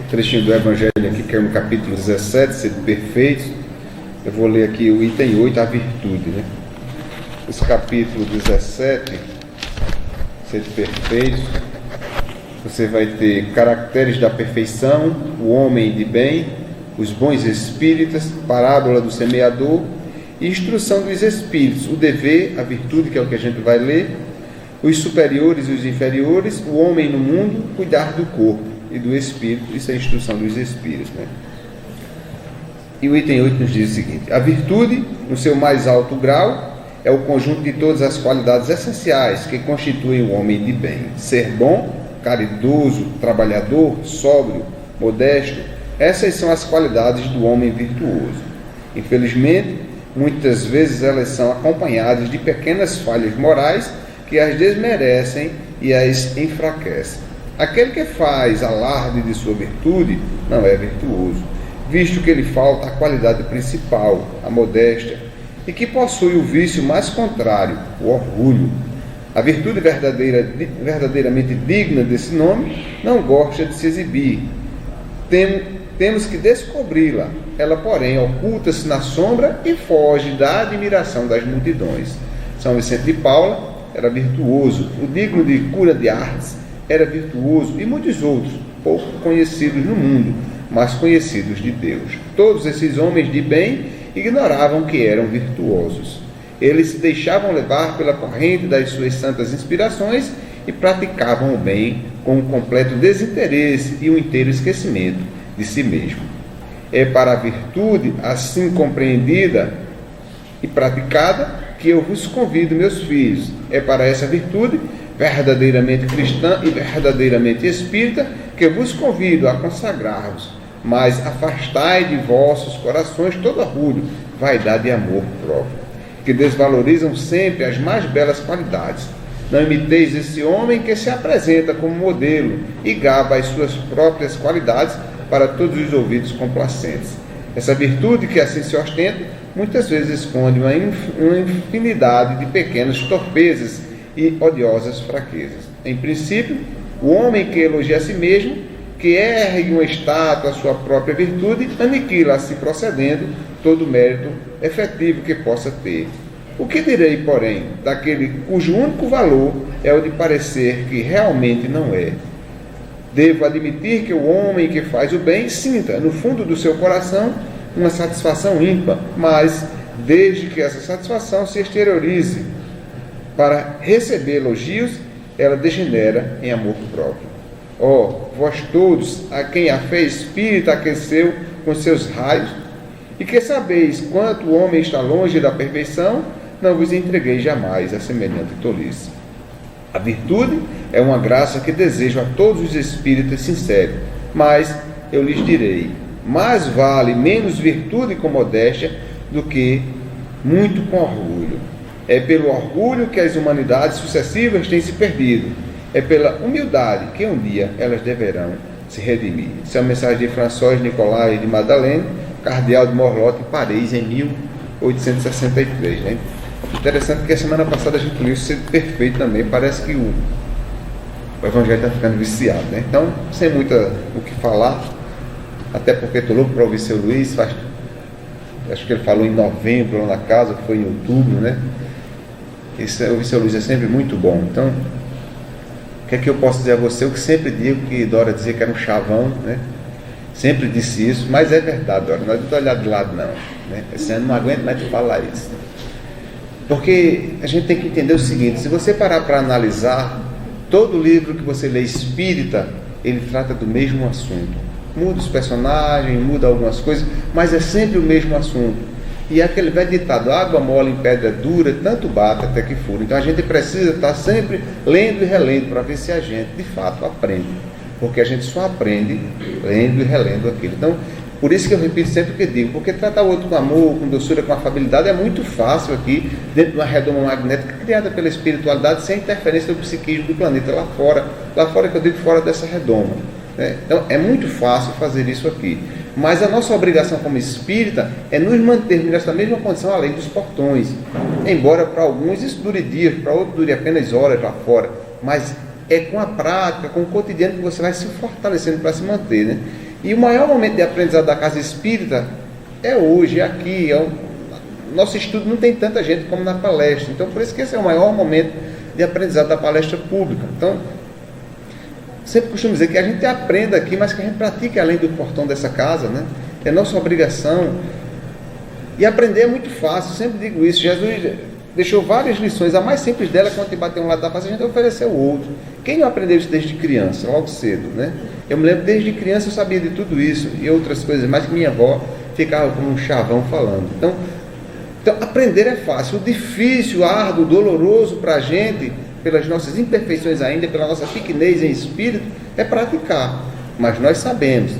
trechinho do Evangelho aqui, que é no capítulo 17, sede perfeitos. Eu vou ler aqui o item 8, a virtude, né? Esse capítulo 17, sede perfeitos, você vai ter caracteres da perfeição, o homem de bem, os bons espíritas, parábola do semeador, instrução dos espíritos, o dever, a virtude, que é o que a gente vai ler, os superiores e os inferiores, o homem no mundo, cuidar do corpo e do espírito. Isso é a instrução dos espíritos, né? E o item 8 nos diz o seguinte: a virtude, no seu mais alto grau, é o conjunto de todas as qualidades essenciais que constituem o homem de bem. Ser bom, caridoso, trabalhador, sóbrio, modesto, essas são as qualidades do homem virtuoso. Infelizmente, muitas vezes elas são acompanhadas de pequenas falhas morais que as desmerecem e as enfraquecem. Aquele que faz alarde de sua virtude não é virtuoso, visto que lhe falta a qualidade principal, a modéstia, e que possui o vício mais contrário, o orgulho. A virtude verdadeiramente digna desse nome não gosta de se exibir. Temos que descobri-la. Ela, porém, oculta-se na sombra e foge da admiração das multidões. São Vicente de Paula era virtuoso, o digno de Cura de Artes era virtuoso, e muitos outros, pouco conhecidos no mundo, mas conhecidos de Deus. Todos esses homens de bem ignoravam que eram virtuosos. Eles se deixavam levar pela corrente das suas santas inspirações e praticavam o bem com um completo desinteresse e um inteiro esquecimento de si mesmo. É para a virtude assim compreendida e praticada que eu vos convido, meus filhos. É para essa virtude verdadeiramente cristã e verdadeiramente espírita que eu vos convido a consagrar-vos. Mas afastai de vossos corações todo orgulho, vaidade e amor próprio, que desvalorizam sempre as mais belas qualidades. Não imiteis esse homem que se apresenta como modelo e gaba as suas próprias qualidades para todos os ouvidos complacentes. Essa virtude que assim se ostenta muitas vezes esconde uma infinidade de pequenas torpezas e odiosas fraquezas. Em princípio, o homem que elogia a si mesmo, que ergue uma estátua à sua própria virtude, aniquila a si procedendo todo o mérito efetivo que possa ter. O que direi, porém, daquele cujo único valor é o de parecer que realmente não é? Devo admitir que o homem que faz o bem sinta, no fundo do seu coração, uma satisfação ímpar, mas desde que essa satisfação se exteriorize para receber elogios, ela degenera em amor próprio. Vós todos, a quem a fé espírita aqueceu com seus raios, e que sabeis quanto o homem está longe da perfeição, não vos entreguei jamais a semelhante tolice. A virtude é uma graça que desejo a todos os espíritas sinceros, mas eu lhes direi: mais vale menos virtude com modéstia do que muito com orgulho. É pelo orgulho que as humanidades sucessivas têm se perdido. É pela humildade que um dia elas deverão se redimir. Essa é a mensagem de François Nicolai de Madeleine, cardeal de Morlote, em Paris, em 1863. Né? Interessante que a semana passada a gente leu Ser Perfeito também. Parece que o Evangelho está ficando viciado. Né? Então, sem muito o que falar, até porque estou louco para ouvir seu Luiz. Acho que ele falou em novembro lá na casa, que foi em outubro, né? Ouvir seu Luiz é sempre muito bom. Então, o que é que eu posso dizer a você? Eu que sempre digo que Dora dizia que era um chavão, né? Sempre disse isso, mas é verdade, Dora. Não adianta olhar de lado, não. Né? Esse ano não aguento mais te falar isso. Porque a gente tem que entender o seguinte: se você parar para analisar, todo livro que você lê espírita, ele trata do mesmo assunto. Muda os personagens, muda algumas coisas, mas é sempre o mesmo assunto. E é aquele velho ditado: água mole em pedra dura, tanto bate até que fura. Então a gente precisa estar sempre lendo e relendo para ver se a gente de fato aprende, porque a gente só aprende lendo e relendo aquilo. Então, por isso que eu repito sempre o que digo, porque tratar o outro com amor, com doçura, com afabilidade é muito fácil aqui, dentro de uma redoma magnética criada pela espiritualidade, sem interferência do psiquismo do planeta lá fora que eu digo fora dessa redoma. Então é muito fácil fazer isso aqui, mas a nossa obrigação como espírita é nos mantermos nessa mesma condição além dos portões, embora para alguns isso dure dias, para outros dure apenas horas lá fora, mas é com a prática, com o cotidiano que você vai se fortalecendo para se manter, né? E o maior momento de aprendizado da casa espírita é hoje, é aqui. Nosso estudo não tem tanta gente como na palestra. Então, por isso que esse é o maior momento de aprendizado da palestra pública. Então, sempre costumo dizer que a gente aprenda aqui, mas que a gente pratique além do portão dessa casa, né? É nossa obrigação. E aprender é muito fácil, sempre digo isso. Jesus deixou várias lições. A mais simples dela é quando te bater um lado da face, a gente oferecer o outro. Quem não aprendeu isso desde criança, logo cedo, né? Eu me lembro, desde criança eu sabia de tudo isso e outras coisas mais, que minha avó ficava como um chavão falando. Então, aprender é fácil. O difícil, árduo, doloroso para a gente, pelas nossas imperfeições ainda, pela nossa pequenez em espírito, é praticar. Mas nós sabemos.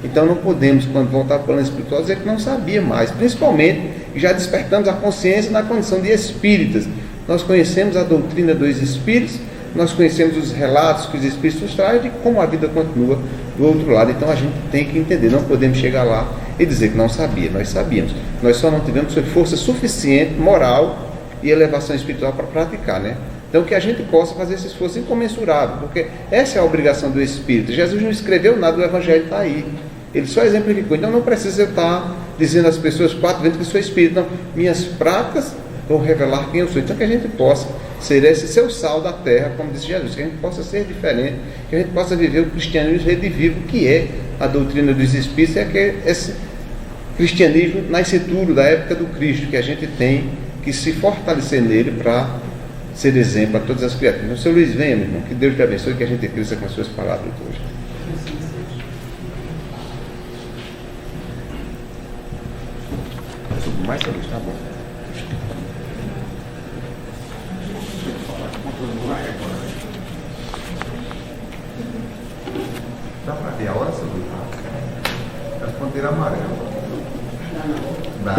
Então não podemos, quando voltar para o plano espiritual, dizer que não sabia mais. Principalmente, já despertamos a consciência na condição de espíritas. Nós conhecemos a doutrina dos espíritos, nós conhecemos os relatos que os espíritos nos trazem de como a vida continua do outro lado. Então a gente tem que entender, não podemos chegar lá e dizer que não sabia. Nós sabíamos. Nós só não tivemos força suficiente, moral e elevação espiritual para praticar, né? Então que a gente possa fazer esse esforço incomensurável, porque essa é a obrigação do Espírito. Jesus não escreveu nada, o Evangelho está aí. Ele só exemplificou. Então não precisa eu estar dizendo às pessoas 4 vezes que sou Espírito. Não, minhas práticas vão revelar quem eu sou. Então que a gente possa ser esse seu sal da terra, como disse Jesus, que a gente possa ser diferente, que a gente possa viver o cristianismo redivivo, que é a doutrina dos Espíritos, é que esse cristianismo nascituro da época do Cristo, que a gente tem que se fortalecer nele para ser exemplo a todas as criaturas. Então, seu Luiz, venha, meu irmão, que Deus te abençoe e que a gente cresça com as suas palavras hoje. Mais seu Luiz, tá bom. Dá para ver a hora, seu Luiz? É a ponteira amarela. Dá.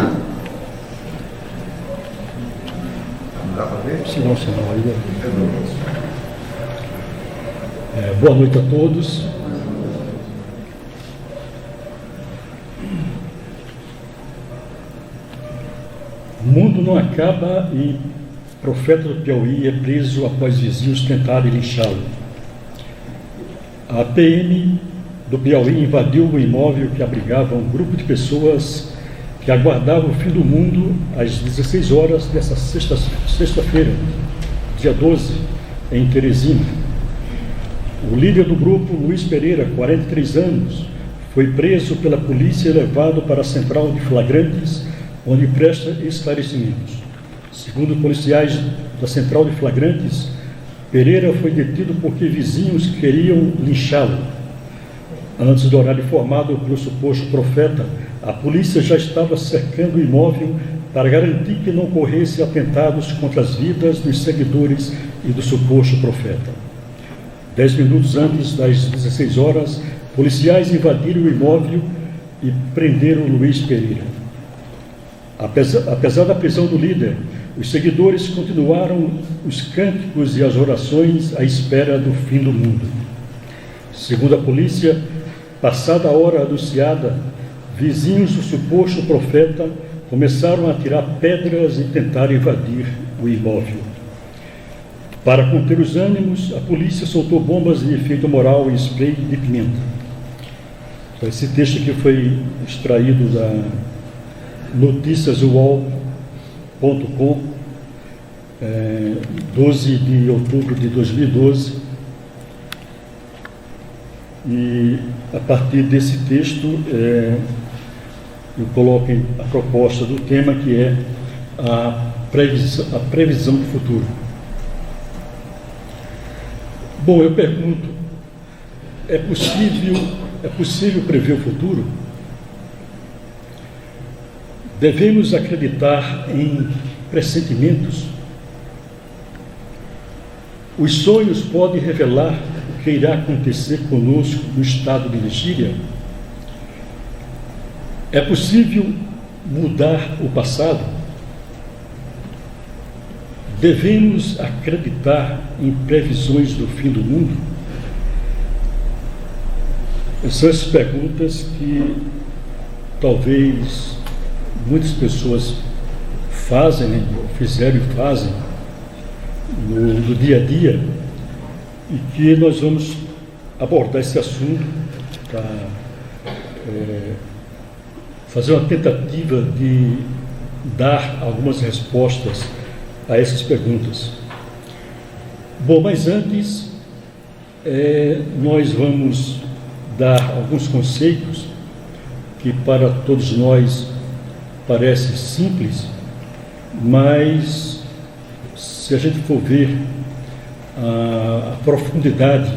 Não dá para ver? Senão, aí. Boa noite a todos. O mundo não acaba e profeta do Piauí é preso após vizinhos tentarem linchá-lo. A PM do Piauí invadiu o imóvel que abrigava um grupo de pessoas que aguardavam o fim do mundo às 16 horas dessa sexta-feira, dia 12, em Teresina. O líder do grupo, Luiz Pereira, 43 anos, foi preso pela polícia e levado para a central de flagrantes, onde presta esclarecimentos. Segundo policiais da central de flagrantes, Pereira foi detido porque vizinhos queriam linchá-lo. Antes do horário informado pelo suposto profeta, a polícia já estava cercando o imóvel para garantir que não ocorresse atentados contra as vidas dos seguidores e do suposto profeta. 10 minutos antes das 16 horas, policiais invadiram o imóvel e prenderam Luiz Pereira. Apesar da prisão do líder, os seguidores continuaram os cânticos e as orações à espera do fim do mundo. Segundo a polícia, passada a hora anunciada, vizinhos do suposto profeta começaram a atirar pedras e tentar invadir o imóvel. Para conter os ânimos, a polícia soltou bombas de efeito moral e spray de pimenta. Esse texto aqui foi extraído da noticiasuol.com, 12 de outubro de 2012. E a partir desse texto eu coloco a proposta do tema, que é a previsão do futuro. Bom, eu pergunto, é possível prever o futuro? Devemos acreditar em pressentimentos? Os sonhos podem revelar o que irá acontecer conosco no estado de vigília? É possível mudar o passado? Devemos acreditar em previsões do fim do mundo? São essas perguntas que talvez muitas pessoas fazem, né? Fizeram e fazem no dia a dia, e que nós vamos abordar esse assunto para fazer uma tentativa de dar algumas respostas a essas perguntas. Bom, mas antes, nós vamos dar alguns conceitos que para todos nós parecem simples, mas se a gente for ver a profundidade,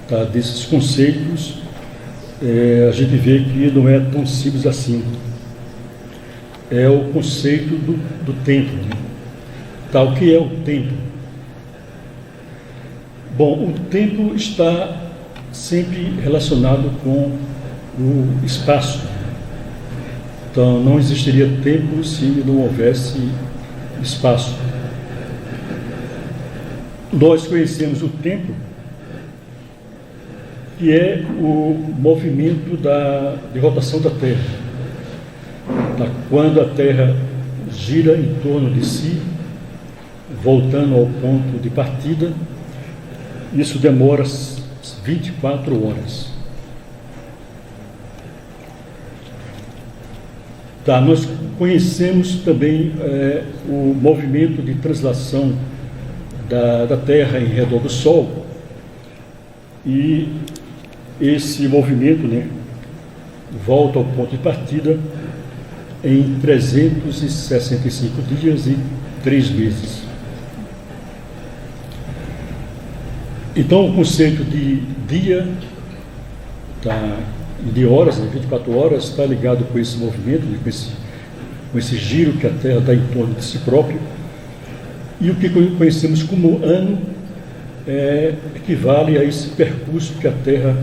tá, desses conceitos, a gente vê que não é tão simples assim. É o conceito do tempo, né? Tá, o que é o tempo? Bom, o tempo está sempre relacionado com o espaço. Então, não existiria tempo se não houvesse espaço. Nós conhecemos o tempo, que é o movimento de rotação da Terra. Quando a Terra gira em torno de si, voltando ao ponto de partida, isso demora 24 horas. Tá, nós conhecemos também o movimento de translação da Terra em redor do Sol, e esse movimento, né, volta ao ponto de partida em 365 dias e 3 meses. Então, o conceito de dia, tá, de horas, né, 24 horas, está ligado com esse movimento, né, com esse giro que a Terra dá em torno de si próprio. E o que conhecemos como ano equivale a esse percurso que a Terra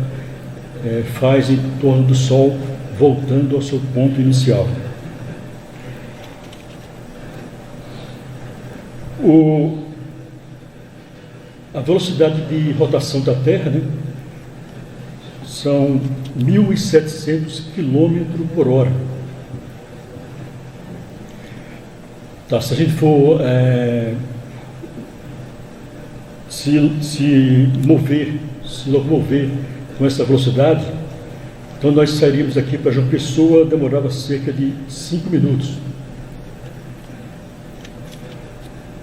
faz em torno do Sol, voltando ao seu ponto inicial. A velocidade de rotação da Terra, né, são 1.700 km por hora. Tá, se a gente for se locomover com essa velocidade, então nós sairíamos aqui para João Pessoa, demorava cerca de 5 minutos.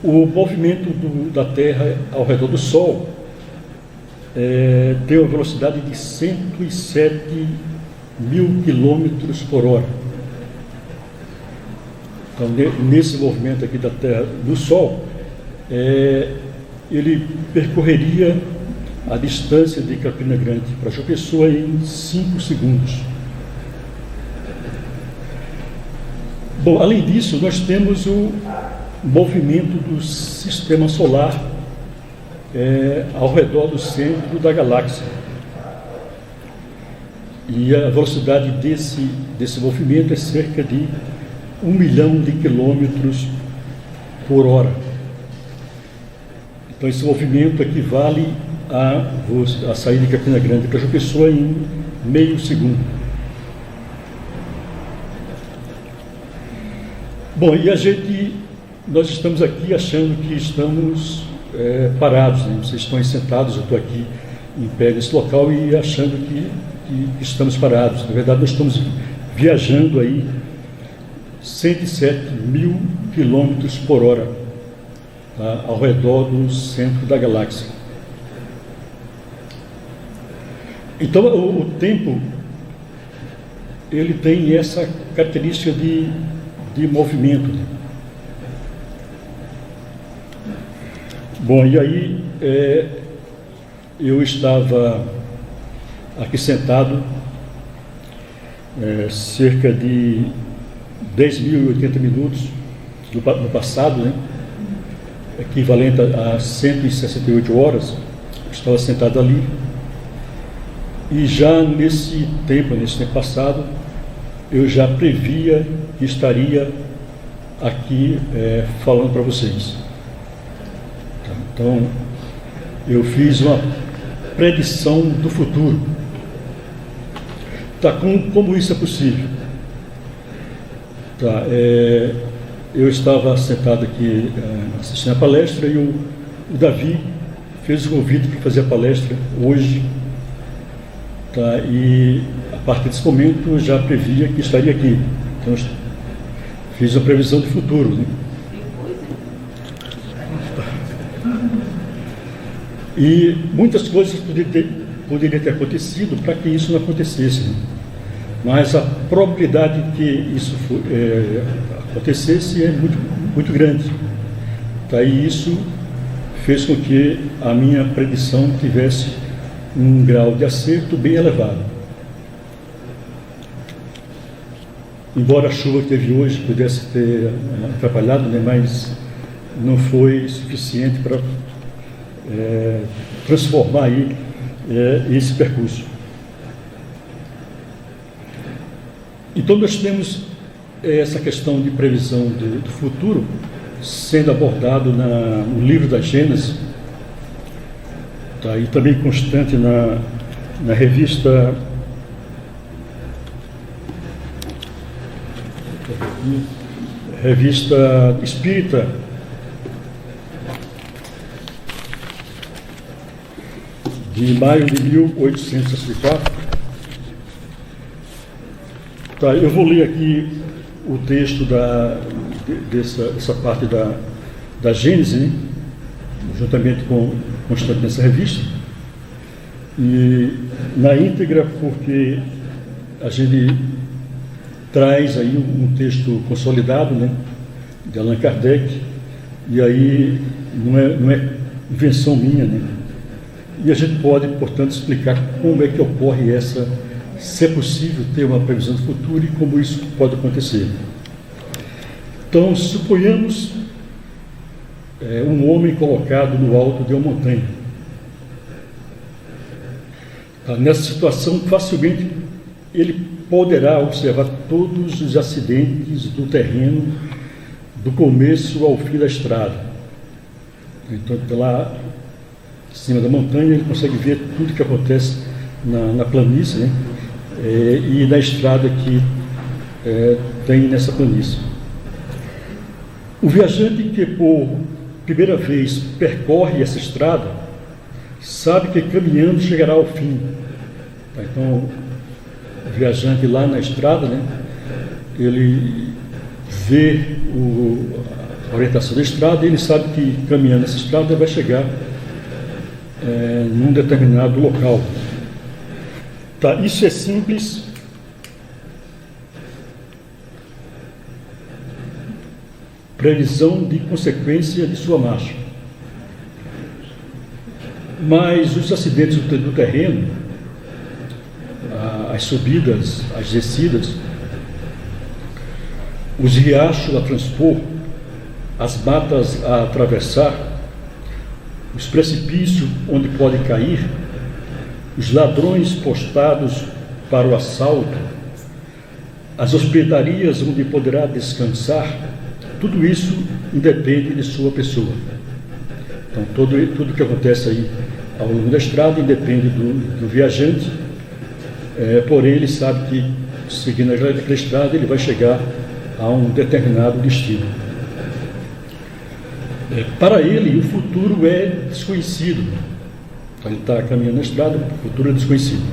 O movimento da Terra ao redor do Sol tem uma velocidade de 107 mil quilômetros por hora. Então, nesse movimento aqui da Terra do Sol, ele percorreria a distância de Campina Grande para João Pessoa em 5 segundos. Bom, além disso, nós temos o movimento do sistema solar ao redor do centro da galáxia. E a velocidade desse movimento é cerca de 1 milhão de quilômetros por hora. Então, esse movimento equivale a sair de Campina Grande para João Pessoa em meio segundo. Bom, e nós estamos aqui achando que estamos parados, né? Vocês estão aí sentados, eu estou aqui em pé nesse local e achando que estamos parados. Na verdade, nós estamos viajando aí 107 mil quilômetros por hora, tá, ao redor do centro da galáxia. Então, o tempo, ele tem essa característica de movimento. Bom, e aí eu estava aqui sentado cerca de 10.080 minutos no passado, né, equivalente a 168 horas, estava sentado ali, e já nesse tempo passado, eu já previa que estaria aqui falando para vocês. Então, eu fiz uma predição do futuro. Tá, como isso é possível? Tá, eu estava sentado aqui assistindo a palestra e o Davi fez o convite para fazer a palestra hoje. Tá, e partir desse momento eu já previa que estaria aqui. Então, fiz a previsão de futuro, né? E muitas coisas poderiam ter acontecido para que isso não acontecesse, né? Mas a probabilidade de que isso acontecesse é muito, muito grande. Daí isso fez com que a minha predição tivesse um grau de acerto bem elevado. Embora a chuva que teve hoje pudesse ter atrapalhado, né, mas não foi suficiente para transformar aí esse percurso. Então nós temos essa questão de previsão do futuro sendo abordado no livro da Gênesis, tá, e também constante na revista Espírita, de maio de 1864. Tá, eu vou ler aqui o texto dessa parte da Gênesis, né, juntamente constante nessa revista, e na íntegra, porque a gente traz aí um texto consolidado, né, de Allan Kardec, e aí não é invenção minha, né? E a gente pode, portanto, explicar como é que ocorre se é possível ter uma previsão do futuro e como isso pode acontecer. Então, suponhamos um homem colocado no alto de uma montanha. Nessa situação, facilmente ele poderá observar todos os acidentes do terreno, do começo ao fim da estrada. Então, lá em cima da montanha, ele consegue ver tudo que acontece na planície, né? E na estrada que tem nessa planície. O viajante que por primeira vez percorre essa estrada sabe que caminhando chegará ao fim. Então, o viajante lá na estrada, né, ele vê a orientação da estrada e ele sabe que caminhando essa estrada ele vai chegar num determinado local. Tá, isso é simples. Previsão de consequência de sua marcha. Mas os acidentes do terreno, as subidas, as descidas, os riachos a transpor, as matas a atravessar, os precipícios onde pode cair, os ladrões postados para o assalto, as hospedarias onde poderá descansar, tudo isso independe de sua pessoa. Então, tudo que acontece aí ao longo da estrada independe do viajante, porém ele sabe que, seguindo aquela estrada, ele vai chegar a um determinado destino. Para ele, o futuro é desconhecido. Ele está caminhando na estrada, o futuro é desconhecido.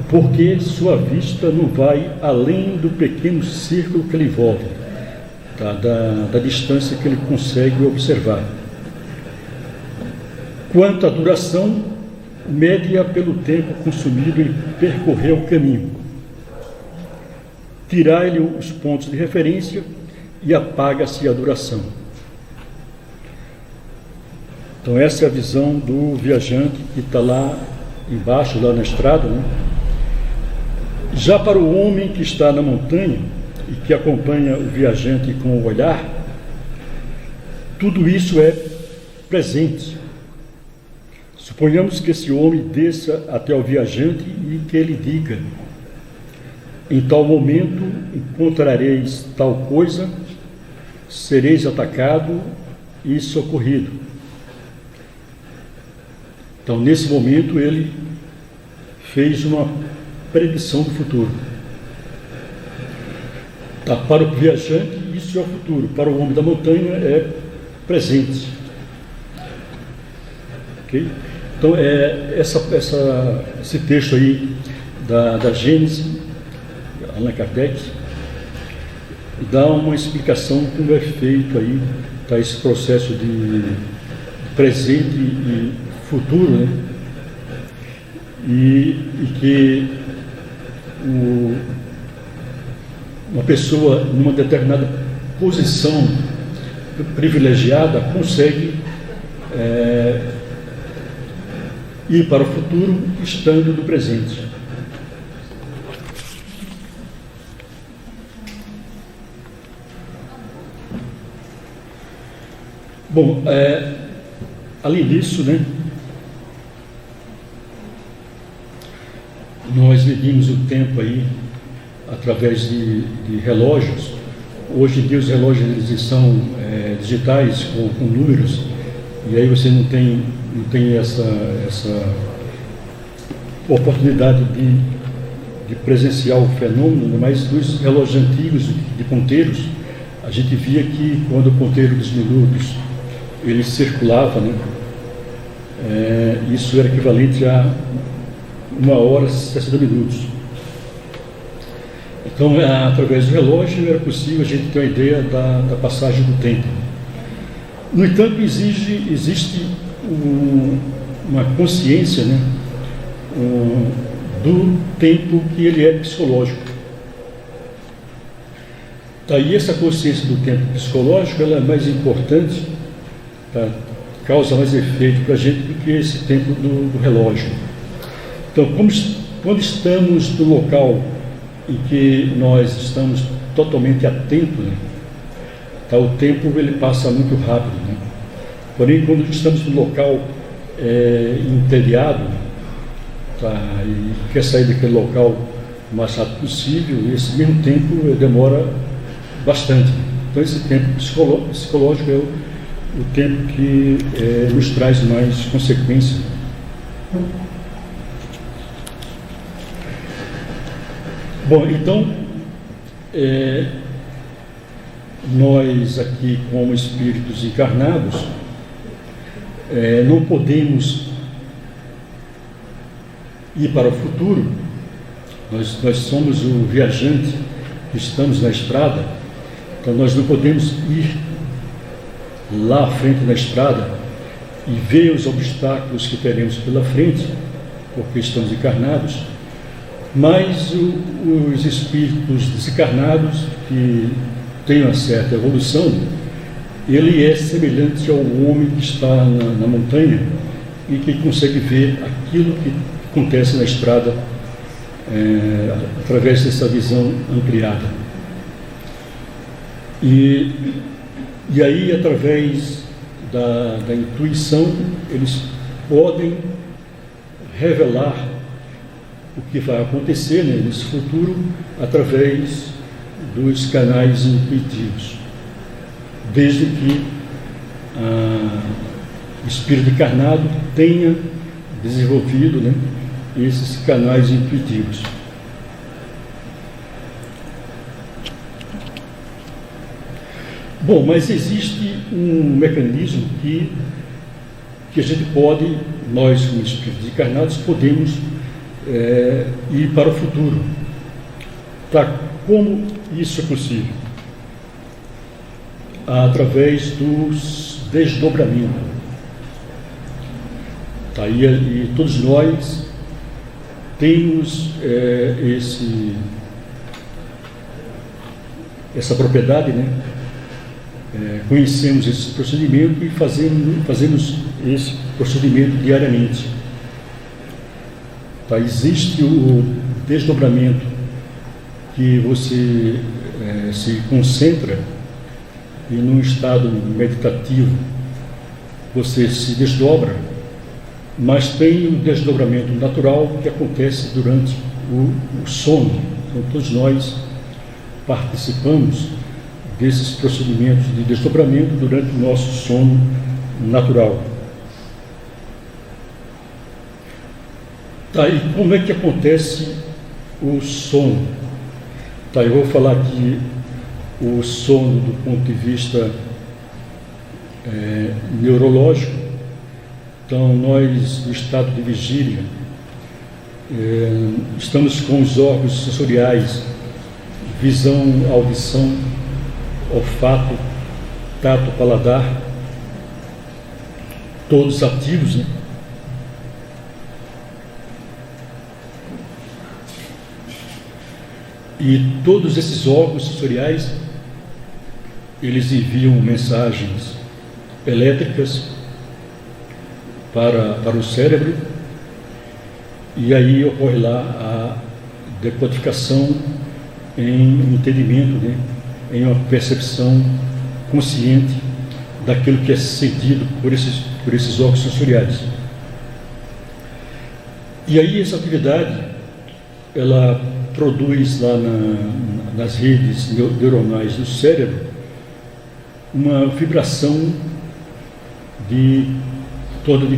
Porque sua vista não vai além do pequeno círculo que ele envolve, tá? da distância que ele consegue observar. Quanto à duração, mede-a pelo tempo consumido em percorrer o caminho. Tirai-lhe os pontos de referência e apaga-se a duração. Então essa é a visão do viajante que está lá embaixo, lá na estrada, né? Já para o homem que está na montanha e que acompanha o viajante com o olhar, tudo isso é presente. Suponhamos que esse homem desça até o viajante e que ele diga: em tal momento encontrareis tal coisa, sereis atacado e socorrido. Então, nesse momento, ele fez uma predição do futuro. Tá, para o viajante, isso é o futuro. Para o homem da montanha, é presente. Ok? Então, esse texto aí da Gênese, Allan Kardec, dá uma explicação como é feito aí, tá, esse processo de presente e futuro, né? E que uma pessoa numa determinada posição privilegiada consegue ir para o futuro estando no presente. Bom, além disso, né, nós medimos o tempo aí através de relógios. Hoje em dia os relógios eles são digitais com números, e aí você não tem essa oportunidade de presenciar o fenômeno, mas dos relógios antigos de ponteiros, a gente via que quando o ponteiro dos minutos ele circulava, né, isso era equivalente a 1 hora e 60 minutos. Então, através do relógio era possível a gente ter uma ideia da passagem do tempo. No entanto, existe uma consciência, né, do tempo que ele é psicológico. Daí essa consciência do tempo psicológico ela é mais importante, tá? Causa mais efeito para a gente do que esse tempo do relógio. Então, quando estamos no local em que nós estamos totalmente atentos, né, tá, o tempo ele passa muito rápido, né? Porém, quando estamos no local entediado, tá, e quer sair daquele local o mais rápido possível, esse mesmo tempo demora bastante. Então, esse tempo psicológico é o tempo que nos traz mais consequências. Bom, então, nós aqui, como espíritos encarnados, não podemos ir para o futuro. Nós somos o viajante que estamos na estrada, então nós não podemos ir lá à frente na estrada e ver os obstáculos que teremos pela frente, porque estamos encarnados. Mas os espíritos desencarnados que têm uma certa evolução, ele é semelhante ao homem que está na montanha e que consegue ver aquilo que acontece na estrada através dessa visão ampliada. E aí, através da intuição, eles podem revelar o que vai acontecer, né, nesse futuro através dos canais intuitivos, desde que o espírito encarnado tenha desenvolvido, né, esses canais intuitivos. Bom, mas existe um mecanismo que a gente pode, nós como espíritos encarnados, podemos ir para o futuro. Tá? Como isso é possível? Através dos desdobramentos. Tá? E todos nós temos essa propriedade, né? Conhecemos esse procedimento e fazemos esse procedimento diariamente. Tá? Existe o desdobramento que você se concentra e num estado meditativo você se desdobra, mas tem o desdobramento natural que acontece durante o sono. Então todos nós participamos desses procedimentos de desdobramento durante o nosso sono natural. Tá, e como é que acontece o sono? Tá, eu vou falar aqui o sono do ponto de vista neurológico. Então, nós, no estado de vigília, Estamos com os órgãos sensoriais, visão, audição, olfato, tato, paladar, todos ativos, né? E todos esses órgãos sensoriais, eles enviam mensagens elétricas para o cérebro, e aí ocorre lá a decodificação em entendimento, né? Em uma percepção consciente daquilo que é sentido por esses órgãos sensoriais. E aí essa atividade, ela produz lá nas redes neuronais do cérebro uma vibração de torno de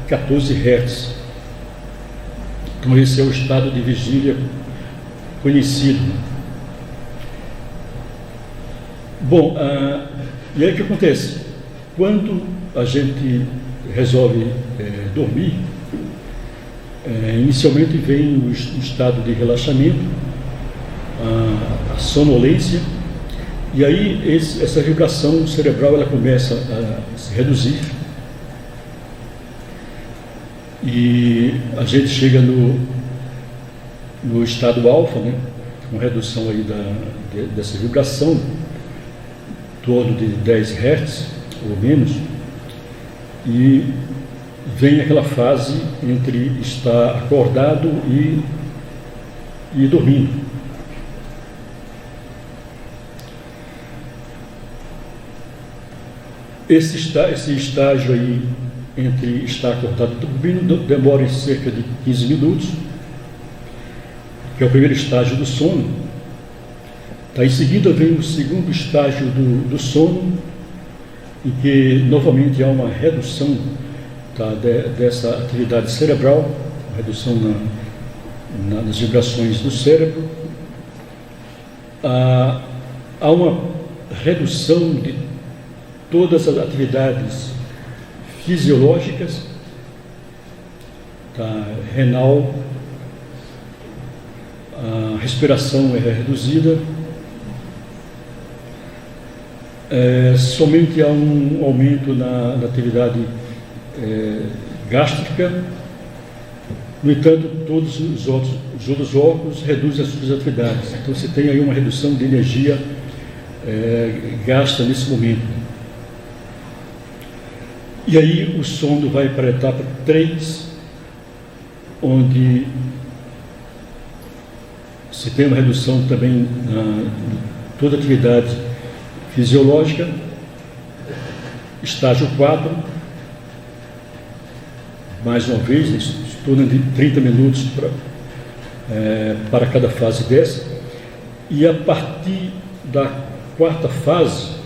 14 Hz. Então esse é o estado de vigília conhecido. Bom, e aí o que acontece? Quando a gente resolve dormir, inicialmente vem o estado de relaxamento, a sonolência, e aí essa vibração cerebral ela começa a se reduzir, e a gente chega no estado alfa, né, com redução aí dessa vibração, em torno de 10 Hz ou menos, e vem aquela fase entre estar acordado e dormindo. Esse estágio aí entre estar acordado e dormindo demora cerca de 15 minutos, que é o primeiro estágio do sono. Tá, em seguida vem o segundo estágio do sono, em que novamente há uma redução dessa atividade cerebral, redução nas vibrações do cérebro. Há uma redução de todas as atividades fisiológicas, renal, a respiração é reduzida, somente há um aumento na atividade gástrica. No entanto, todos os outros órgãos reduzem as suas atividades. Então você tem aí uma redução de energia gasta nesse momento. E aí o sono vai para a etapa 3, onde se tem uma redução também em toda a atividade fisiológica. Estágio 4, mais uma vez, em torno de 30 minutos para cada fase dessa. E a partir da quarta fase,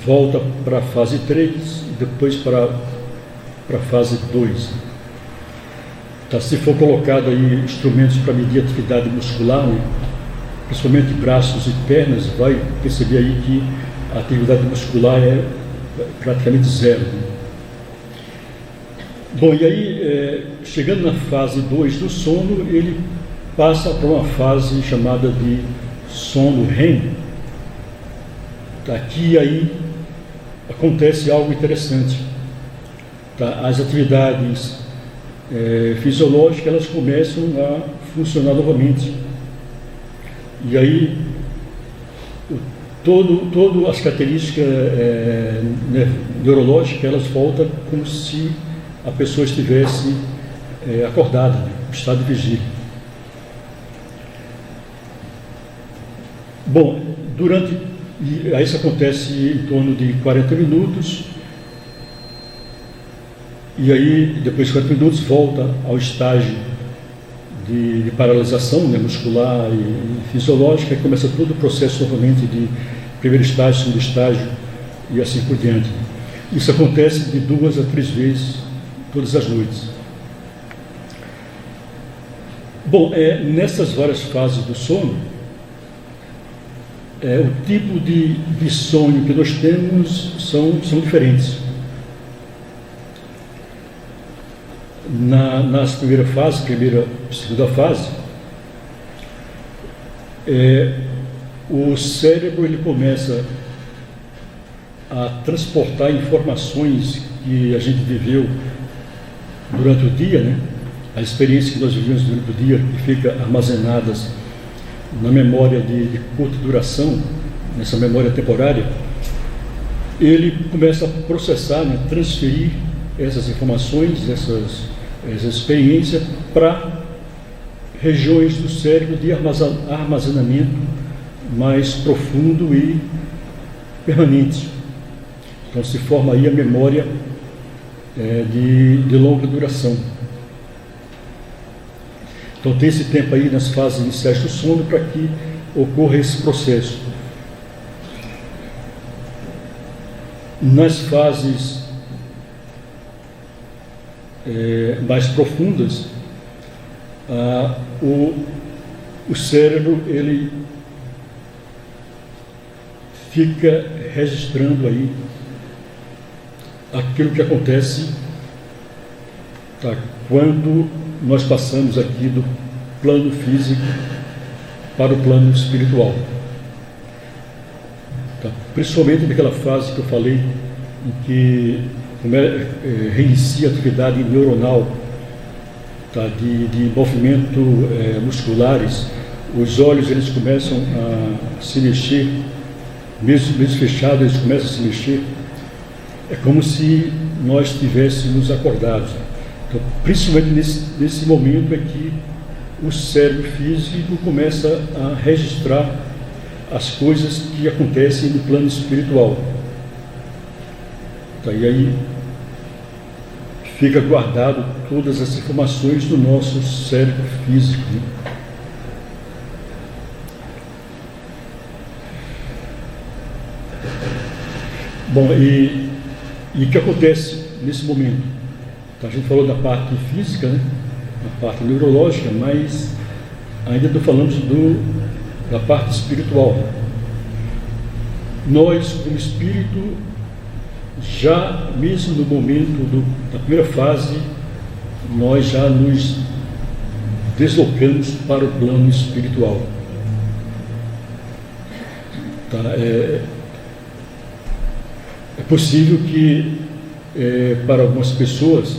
volta para a fase 3 e depois para a fase 2. Se for colocado aí instrumentos para medir a atividade muscular, né, principalmente braços e pernas, vai perceber aí que a atividade muscular é praticamente zero. Né? Bom, e aí, chegando na fase 2 do sono, ele passa para uma fase chamada de sono REM. Aqui aí acontece algo interessante. As atividades fisiológicas elas começam a funcionar novamente. E aí todas as características neurológicas elas voltam como se a pessoa estivesse acordada, né? Estado de vigília. Bom, aí isso acontece em torno de 40 minutos, e aí, depois de 40 minutos, volta ao estágio de paralisação, né, muscular e fisiológica, e começa todo o processo novamente de primeiro estágio, segundo estágio, e assim por diante. Isso acontece de 2 a 3 vezes, todas as noites. Bom, nessas várias fases do sono, o tipo de sonho que nós temos são diferentes. nas primeiras fases, primeira e segunda fase, o cérebro ele começa a transportar informações que a gente viveu durante o dia, né? A experiência que nós vivemos durante o dia, que fica armazenadas na memória de curta duração, nessa memória temporária, ele começa a processar, né? Transferir essas informações, essas experiências para regiões do cérebro de armazenamento mais profundo e permanente. Então se forma aí a memória de longa duração. Então tem esse tempo aí nas fases iniciais do sono para que ocorra esse processo. Nas fases mais profundas, o cérebro ele fica registrando aí aquilo que acontece, tá, quando nós passamos aqui do plano físico para o plano espiritual. Tá? Principalmente naquela fase que eu falei, em que reinicia a atividade neuronal, tá? de movimento musculares, os olhos eles começam a se mexer, mesmo fechados eles começam a se mexer, é como se nós estivéssemos acordados. Então, principalmente nesse momento é que o cérebro físico começa a registrar as coisas que acontecem no plano espiritual. Tá, e aí fica guardado todas as informações do nosso cérebro físico, né? Bom, e o que acontece nesse momento? Então, a gente falou da parte física, né? Da parte neurológica, mas ainda não falamos da parte espiritual. Nós, como espírito, já mesmo no momento da primeira fase, nós já nos deslocamos para o plano espiritual. Tá? É possível que para algumas pessoas,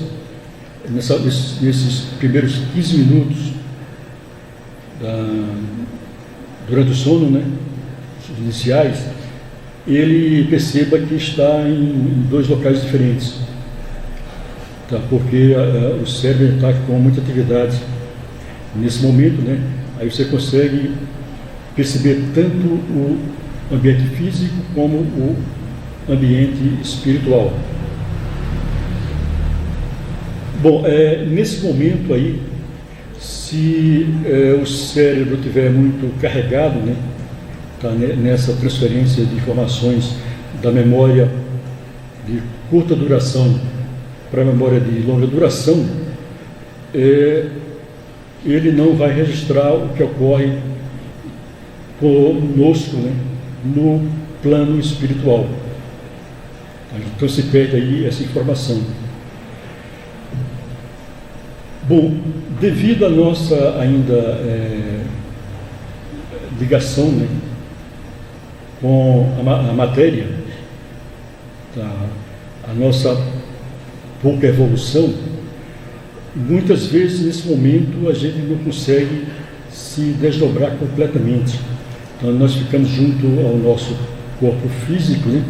nesses primeiros 15 minutos durante o sono, né, iniciais, ele perceba que está em dois locais diferentes, tá? Porque o cérebro está com muita atividade nesse momento, né? Aí você consegue perceber tanto o ambiente físico como o ambiente espiritual. Bom, nesse momento aí, se o cérebro estiver muito carregado, né, tá, nessa transferência de informações da memória de curta duração para a memória de longa duração, ele não vai registrar o que ocorre conosco, né, no plano espiritual. Então se perde aí essa informação. Bom, devido à nossa ainda ligação, né, com a matéria, tá, a nossa pouca evolução, muitas vezes nesse momento a gente não consegue se desdobrar completamente. Então nós ficamos junto ao nosso corpo físico, né,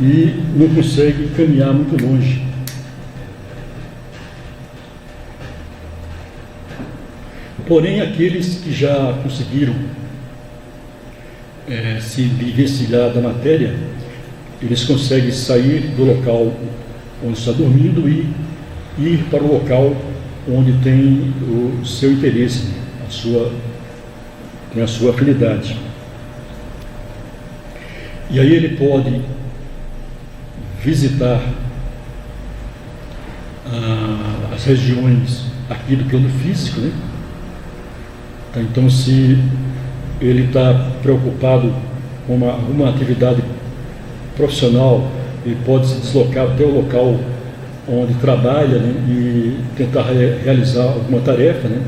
e não consegue caminhar muito longe. Porém, aqueles que já conseguiram se desvencilhar da matéria, eles conseguem sair do local onde está dormindo e ir para o local onde tem o seu interesse, tem a sua afinidade. E aí ele pode visitar as regiões aqui do plano físico, né? Então, se ele está preocupado com uma atividade profissional, ele pode se deslocar até o local onde trabalha, né, e tentar realizar alguma tarefa, né?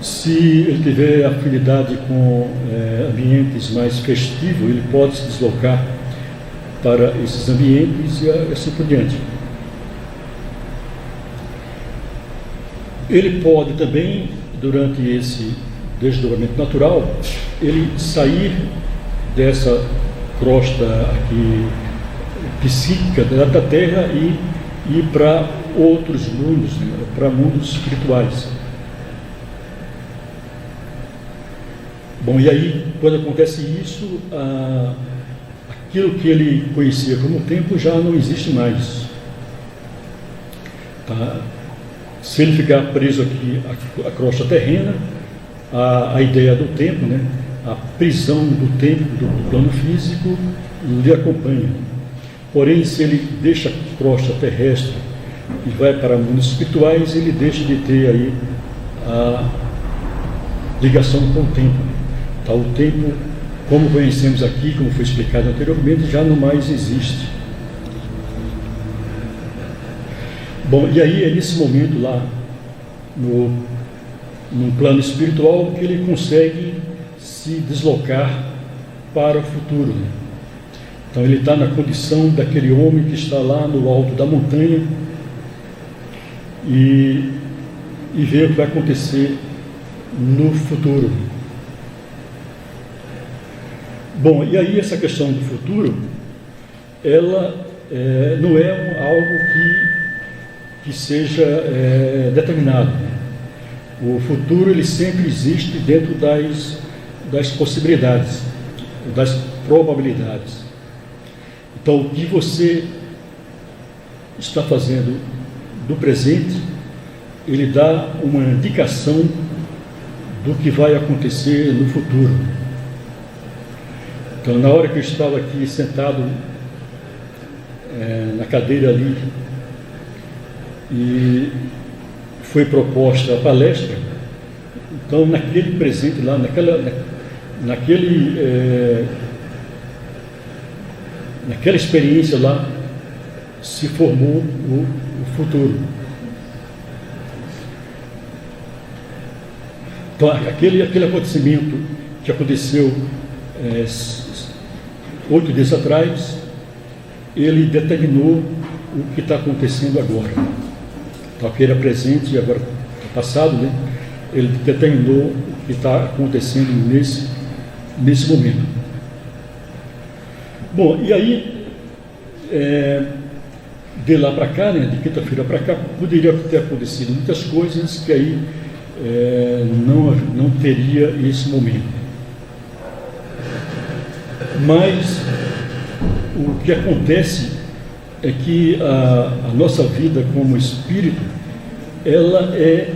Se ele tiver afinidade com ambientes mais festivos, ele pode se deslocar para esses ambientes e assim por diante. Ele pode também, durante esse desdobramento natural, ele sair dessa crosta aqui psíquica da Terra e ir para outros mundos, né, para mundos espirituais. Bom, e aí, quando acontece isso, aquilo que ele conhecia como tempo já não existe mais. Tá? Se ele ficar preso aqui à crosta terrena, a ideia do tempo, né, a prisão do tempo do plano físico lhe acompanha. Porém, se ele deixa a crosta terrestre e vai para mundos espirituais, ele deixa de ter aí a ligação com o tempo. Tá? O tempo, como conhecemos aqui, como foi explicado anteriormente, já não mais existe. Bom, e aí é nesse momento lá, no plano espiritual, que ele consegue se deslocar para o futuro, né? Então ele está na condição daquele homem que está lá no alto da montanha e vê o que vai acontecer no futuro. Bom, e aí essa questão do futuro, ela não é algo que seja determinado. O futuro, ele sempre existe dentro das possibilidades, das probabilidades. Então, o que você está fazendo do presente, ele dá uma indicação do que vai acontecer no futuro. Então, na hora que eu estava aqui sentado na cadeira ali, e foi proposta a palestra, então naquele presente lá, naquela experiência lá, se formou o futuro. Então aquele acontecimento que aconteceu 8 dias atrás, ele determinou o que está acontecendo agora. Então, que era presente e agora passado, né? Ele determinou o que está acontecendo nesse momento. Bom, e aí, de lá para cá, né, de quinta-feira para cá, poderia ter acontecido muitas coisas que aí não teria esse momento. Mas o que acontece é que a nossa vida como espírito, ela é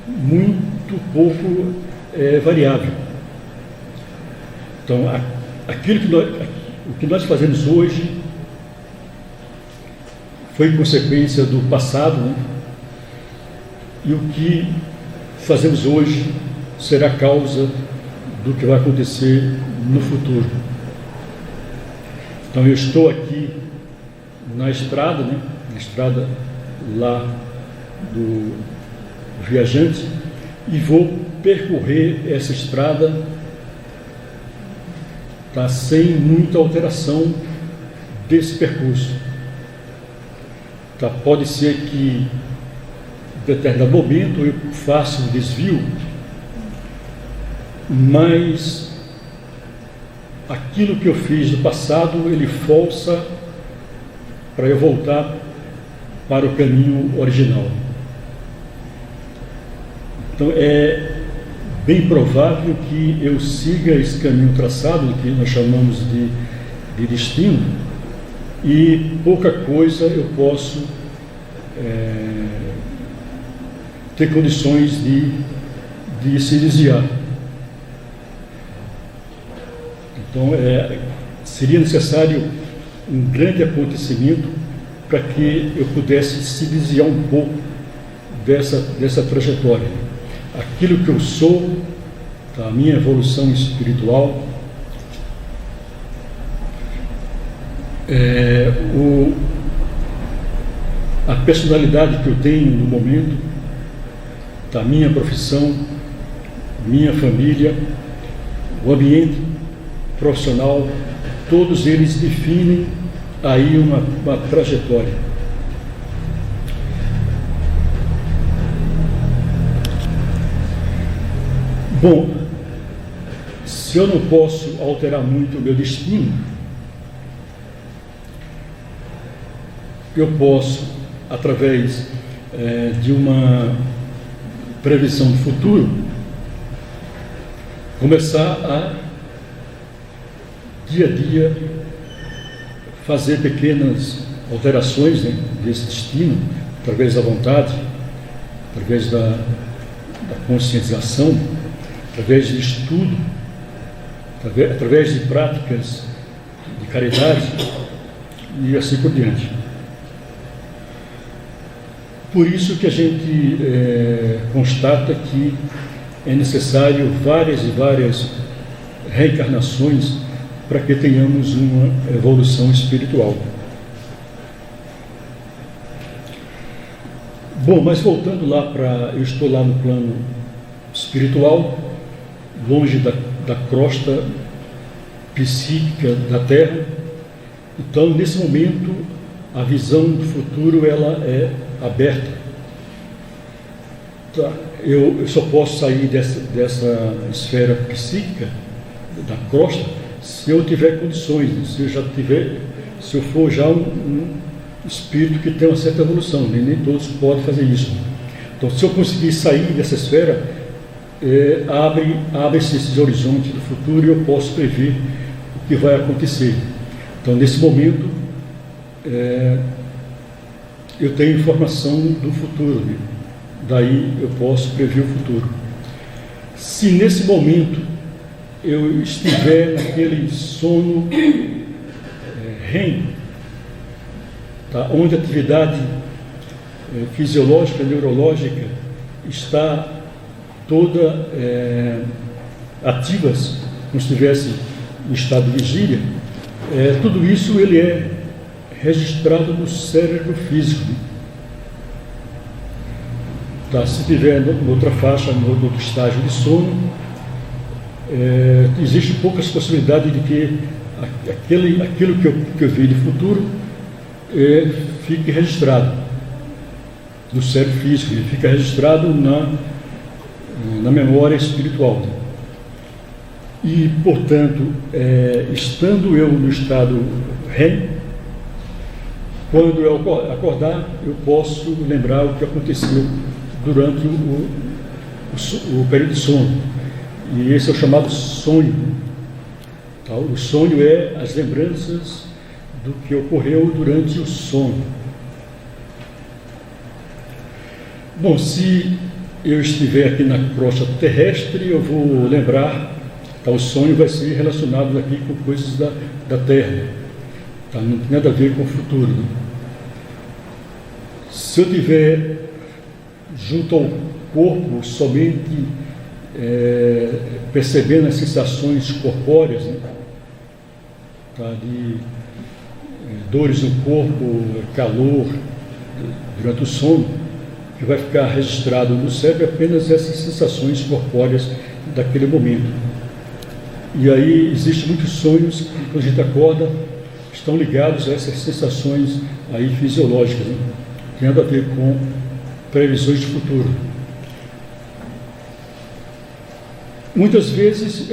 muito pouco variável. Então, o que nós fazemos hoje foi consequência do passado, né? E o que fazemos hoje será causa do que vai acontecer no futuro. Então, eu estou aqui na estrada, né? Na estrada lá do viajante, e vou percorrer essa estrada, tá, sem muita alteração desse percurso. Tá, pode ser que em determinado momento eu faça um desvio, mas aquilo que eu fiz no passado, ele força para eu voltar para o caminho original. Então é bem provável que eu siga esse caminho traçado, que nós chamamos de destino, e pouca coisa eu posso ter condições de se desviar. Então seria necessário um grande acontecimento para que eu pudesse se desviar um pouco dessa trajetória. Aquilo que eu sou, a minha evolução espiritual, a personalidade que eu tenho no momento, da minha profissão, minha família, o ambiente profissional, todos eles definem aí uma trajetória. Bom, se eu não posso alterar muito o meu destino, eu posso, através de uma previsão do futuro, começar a, dia a dia, fazer pequenas alterações, né, desse destino, através da vontade, através da conscientização, através de estudo, através de práticas de caridade e assim por diante. Por isso que a gente constata que é necessário várias e várias reencarnações para que tenhamos uma evolução espiritual. Bom, mas voltando lá eu estou lá no plano espiritual, longe da crosta psíquica da Terra. Então, nesse momento, a visão do futuro ela é aberta. Tá? Eu só posso sair dessa esfera psíquica da crosta se eu tiver condições, se eu for já um espírito que tem uma certa evolução, nem todos podem fazer isso. Então, se eu conseguir sair dessa esfera, abre-se esses horizontes do futuro e eu posso prever o que vai acontecer. Então, nesse momento, eu tenho informação do futuro, né? Daí eu posso prever o futuro. Se nesse momento eu estiver naquele sono REM, tá? Onde a atividade fisiológica, neurológica está toda ativas, como se estivesse em estado de vigília, tudo isso ele é registrado no cérebro físico. Tá? Se tiver noutra faixa, no outro estágio de sono, existe poucas possibilidades de que aquilo que eu vi de futuro fique registrado no cérebro físico, ele fica registrado na memória espiritual. E, portanto, estando eu no estado REM, quando eu acordar, eu posso lembrar o que aconteceu durante o período de sono. E esse é o chamado sonho. Tá? O sonho é as lembranças do que ocorreu durante o sono. Bom, se eu estiver aqui na crosta terrestre, eu vou lembrar, tá? O sonho vai ser relacionado aqui com coisas da Terra. Tá? Não tem nada a ver com o futuro. Né? Se eu estiver junto ao corpo, somente percebendo as sensações corpóreas, né? Tá? De dores no corpo, calor, durante o sono, que vai ficar registrado no cérebro apenas essas sensações corpóreas daquele momento. E aí existem muitos sonhos que, quando a gente acorda, estão ligados a essas sensações aí fisiológicas, né? Tem nada a ver com previsões de futuro. Muitas vezes,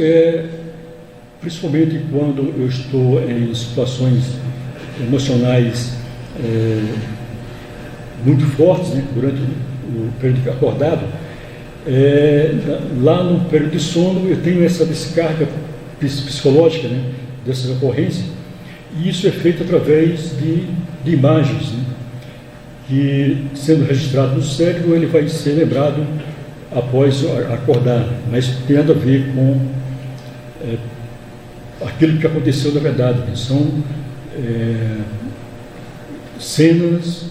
principalmente quando eu estou em situações emocionais muito fortes, né, durante o período acordado, lá no período de sono eu tenho essa descarga psicológica, né, dessas ocorrências, e isso é feito através de imagens, né, que, sendo registrado no cérebro, ele vai ser lembrado após acordar, mas tem nada a ver com aquilo que aconteceu na verdade, né? São cenas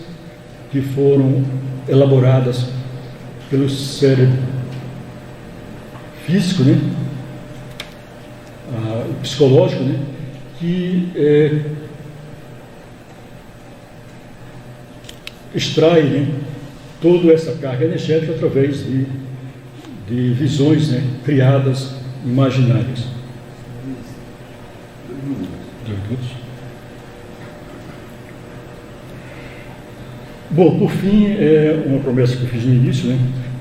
que foram elaboradas pelo cérebro físico, né? O psicológico, né? Que extrai, né, toda essa carga energética através de visões, né, criadas, imaginárias. 2 minutos. Bom, por fim, é uma promessa que eu fiz no início, né?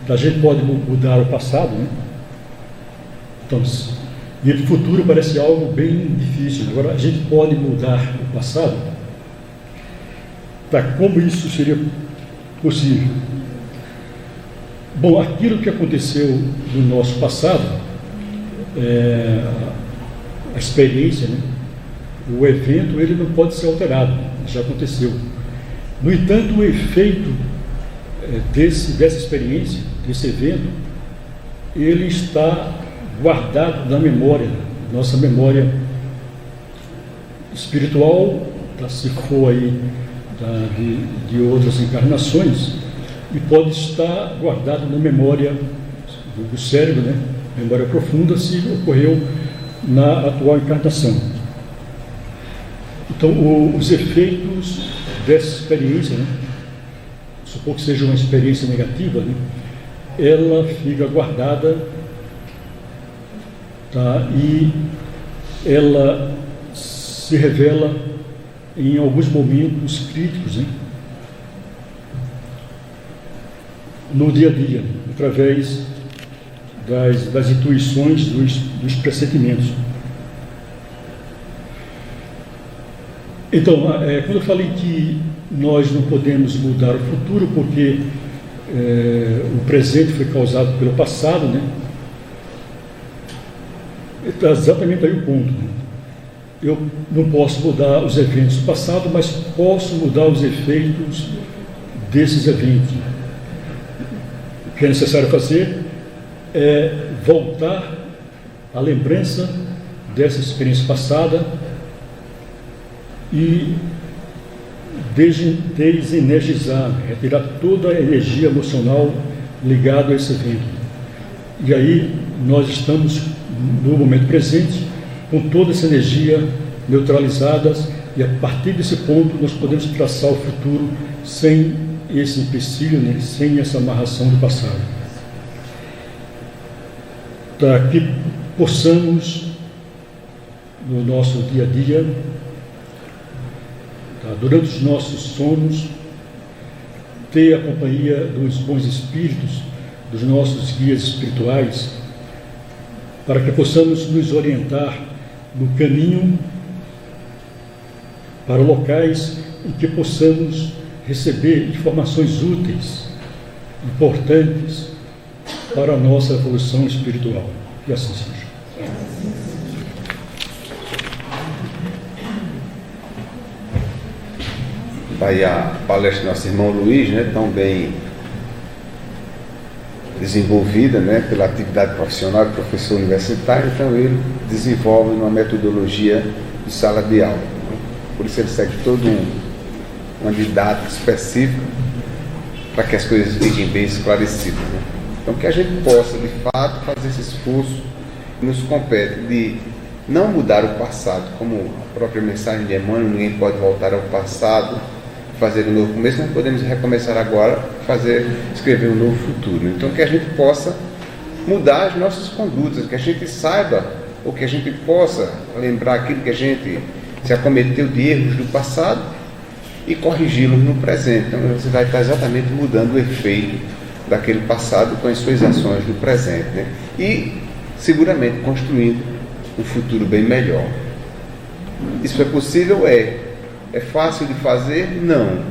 A gente pode mudar o passado, né? Então, e o futuro parece algo bem difícil. Agora, a gente pode mudar o passado? Tá, como isso seria possível? Bom, aquilo que aconteceu no nosso passado, a experiência, né? O evento, ele não pode ser alterado, já aconteceu. No entanto, o efeito dessa experiência, desse evento, ele está guardado na memória, nossa memória espiritual, se for aí de outras encarnações, e pode estar guardado na memória do cérebro, né? Memória profunda, se ocorreu na atual encarnação. Então, os efeitos dessa experiência, né? Supor que seja uma experiência negativa, né? Ela fica guardada, tá? E ela se revela em alguns momentos críticos, né? No dia a dia, através das intuições, dos pressentimentos. Então, quando eu falei que nós não podemos mudar o futuro porque o presente foi causado pelo passado, né? Está exatamente aí o ponto, né? Eu não posso mudar os eventos do passado, mas posso mudar os efeitos desses eventos. O que é necessário fazer é voltar à lembrança dessa experiência passada e desenergizar, retirar toda a energia emocional ligada a esse evento. E aí nós estamos no momento presente com toda essa energia neutralizada, e a partir desse ponto nós podemos traçar o futuro sem esse empecilho, né? Sem essa amarração do passado. Para que possamos, no nosso dia a dia, durante os nossos sonos, ter a companhia dos bons espíritos, dos nossos guias espirituais, para que possamos nos orientar no caminho para locais em que possamos receber informações úteis, importantes para a nossa evolução espiritual. E assim seja. Aí a palestra do nosso irmão Luiz, né, tão bem desenvolvida, né, pela atividade profissional de professor universitário, então ele desenvolve uma metodologia de sala de aula, né? Por isso ele segue todo uma didática específica para que as coisas fiquem bem esclarecidas, né? Então que a gente possa de fato fazer esse esforço que nos compete de não mudar o passado, como a própria mensagem de Emmanuel, ninguém pode voltar ao passado, fazer um novo começo, nós podemos recomeçar agora, escrever um novo futuro. Então que a gente possa mudar as nossas condutas, que a gente saiba, ou que a gente possa lembrar aquilo que a gente se acometeu de erros do passado e corrigi-los no presente. Então você vai estar exatamente mudando o efeito daquele passado com as suas ações do presente, né? E seguramente construindo um futuro bem melhor. Isso é possível? É fácil de fazer? Não.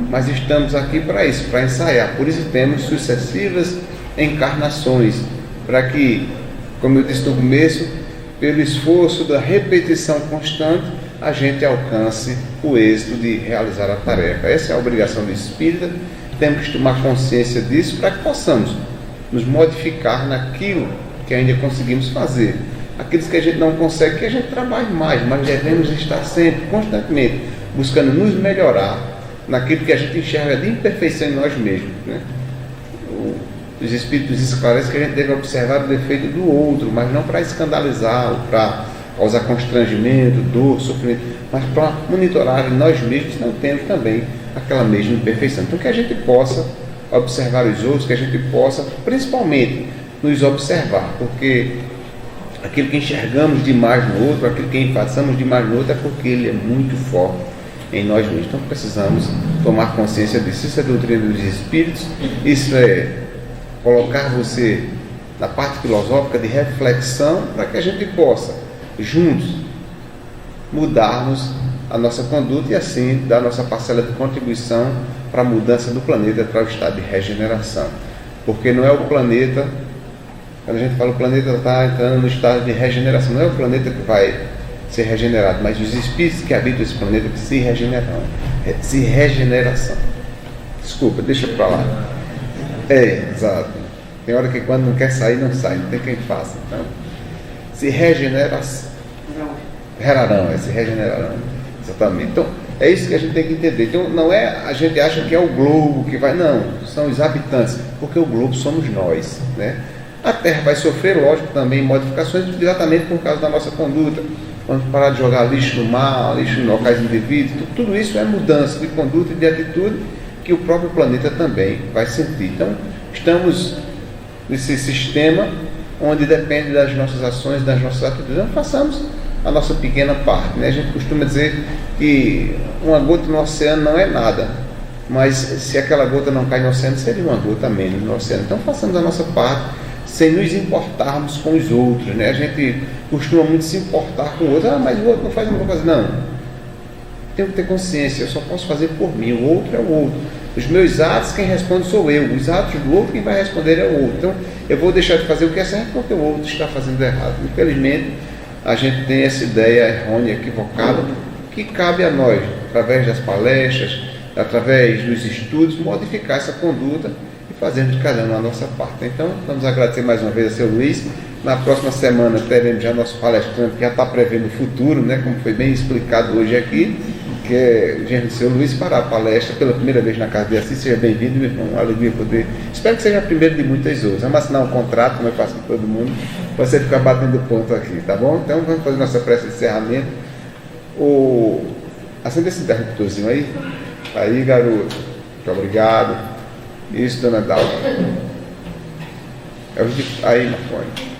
Mas estamos aqui para isso, para ensaiar. Por isso temos sucessivas encarnações, para que, como eu disse no começo, pelo esforço da repetição constante, a gente alcance o êxito de realizar a tarefa. Essa é a obrigação do espírita. Temos que tomar consciência disso para que possamos nos modificar naquilo que ainda conseguimos fazer. Aqueles que a gente não consegue, que a gente trabalhe mais, mas devemos estar sempre, constantemente, buscando nos melhorar naquilo que a gente enxerga de imperfeição em nós mesmos, né? Os espíritos esclarecem que a gente deve observar o defeito do outro, mas não para escandalizá-lo, para causar constrangimento, dor, sofrimento, mas para monitorar em nós mesmos se não temos também aquela mesma imperfeição. Então, que a gente possa observar os outros, que a gente possa, principalmente, nos observar, porque aquilo que enxergamos demais no outro, aquilo que enfatizamos demais no outro, é porque ele é muito forte em nós mesmos. Então, precisamos tomar consciência disso. Isso é doutrina dos Espíritos, isso é colocar você na parte filosófica de reflexão, para que a gente possa, juntos, mudarmos a nossa conduta e assim dar nossa parcela de contribuição para a mudança do planeta, para o estado de regeneração. Porque não é o planeta, quando a gente fala o planeta está entrando no estado de regeneração, não é o planeta que vai ser regenerado, mas os espíritos que habitam esse planeta que se regeneram. Se regeneração. Desculpa, deixa para lá. Exato. Tem hora que quando não quer sair, não sai, não tem quem faça. Então, se regeneração. Se regenerarão. Exatamente. Então, é isso que a gente tem que entender. Então, não é, a gente acha que é o globo que vai, não, são os habitantes, porque o globo somos nós, né? A Terra vai sofrer, lógico, também modificações diretamente por causa da nossa conduta. Vamos parar de jogar lixo no mar, lixo em locais indevidos, tudo isso é mudança de conduta e de atitude que o próprio planeta também vai sentir. Então, estamos nesse sistema onde depende das nossas ações, das nossas atitudes. Então, façamos a nossa pequena parte, né? A gente costuma dizer que uma gota no oceano não é nada, mas se aquela gota não cai no oceano, seria uma gota menos no oceano. Então, façamos a nossa parte sem nos importarmos com os outros, né? A gente costuma muito se importar com o outro. Mas o outro não faz, eu não vou fazer. Não. Tenho que ter consciência, eu só posso fazer por mim, o outro é o outro. Os meus atos, quem responde sou eu. Os atos do outro, quem vai responder é o outro. Então, eu vou deixar de fazer o que é certo porque o outro está fazendo errado. Infelizmente, a gente tem essa ideia errônea, equivocada, que cabe a nós, através das palestras, através dos estudos, modificar essa conduta e fazendo de cada um a nossa parte. Então, vamos agradecer mais uma vez a seu Luiz. Na próxima semana teremos já nosso palestrante que já está prevendo o futuro, né, como foi bem explicado hoje aqui, que é o genro do seu Luiz, para a palestra pela primeira vez na Casa de Assis. Seja bem-vindo, meu irmão, uma alegria poder. Espero que seja a primeira de muitas outras. Vamos assinar um contrato, como eu faço com todo mundo, para você ficar batendo ponto aqui, tá bom? Então vamos fazer nossa prece de encerramento. Acende esse interruptorzinho aí. Aí, garoto. Muito obrigado. Isso, dona Dalva. Aí, Marconi.